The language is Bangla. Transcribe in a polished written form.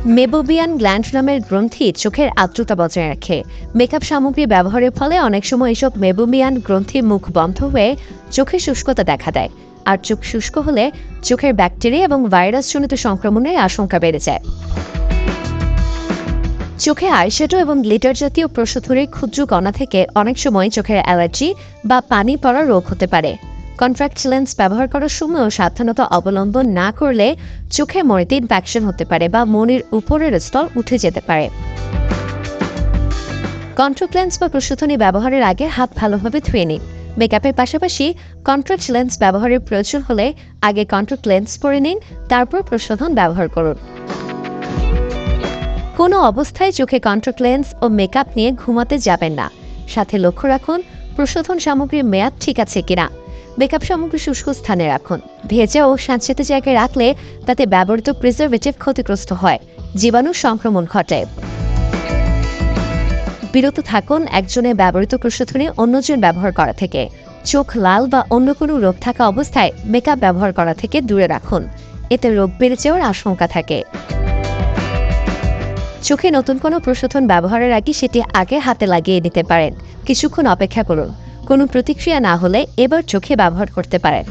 মেবোবিয়ান গ্ল্যান্ড নামের গ্রন্থি চোখের আর্দ্রতা বজায় রাখে। মেকআপ সামগ্রী ব্যবহারের ফলে অনেক সময় এসব মেবোবিয়ান গ্রন্থির মুখ বন্ধ হয়ে চোখে শুষ্কতা দেখা দেয়, আর চোখ শুষ্ক হলে চোখের ব্যাকটেরিয়া এবং ভাইরাসজনিত সংক্রমণের আশঙ্কা বেড়ে যায়। চোখে আইশ্যাডো এবং গ্লিটার জাতীয় প্রসাধনীর ক্ষুদ্র কণা থেকে অনেক সময় চোখের অ্যালার্জি বা পানি পড়ার রোগ হতে পারে। কন্ট্যাক্ট লেন্স ব্যবহার করার সময়ও সাবধানতা অবলম্বন না করলে চোখে মরিতে ইনফেকশন হতে পারে বা মনির উপরের স্তর উঠে যেতে পারে। কন্ট্যাক্ট লেন্স বা প্রসাধনী ব্যবহারের আগে হাত ভালোভাবে ধুয়ে নিন। মেকআপের পাশাপাশি কন্ট্যাক্ট লেন্স ব্যবহারের প্রয়োজন হলে আগে কন্ট্যাক্ট লেন্স পরে নিন, তারপর প্রসাধন ব্যবহার করুন। কোনো অবস্থায় চোখে কন্ট্যাক্ট লেন্স ও মেকআপ নিয়ে ঘুমাতে যাবেন না। সাথে লক্ষ্য রাখুন প্রসাধন সামগ্রীর মেয়াদ ঠিক আছে কিনা। মেকআপ সামগ্রী শুষ্ক স্থানে রাখুন। ভেজা ও স্যাঁতসেঁতে জায়গায় রাখলে তাতে ব্যবহৃত প্রিজারভেটিভ ক্ষতিগ্রস্ত হয়, জীবাণু সংক্রমণ ঘটে। বিরত থাকুন একজনের ব্যবহৃত প্রসাধনী অন্যজন ব্যবহার করা থেকে। চোখ লাল বা অন্য কোনো রোগ থাকা অবস্থায় মেকআপ ব্যবহার করা থেকে দূরে রাখুন, এতে রোগ বেড়ে যাওয়ার আশঙ্কা থাকে। চোখে নতুন কোনো প্রসাধন ব্যবহারের আগে সেটি আগে হাতে লাগিয়ে নিতে পারেন। কিছুক্ষণ অপেক্ষা করুন, কোনো প্রতিক্রিয়া না হলে এবার চোখে ব্যবহার করতে পারেন।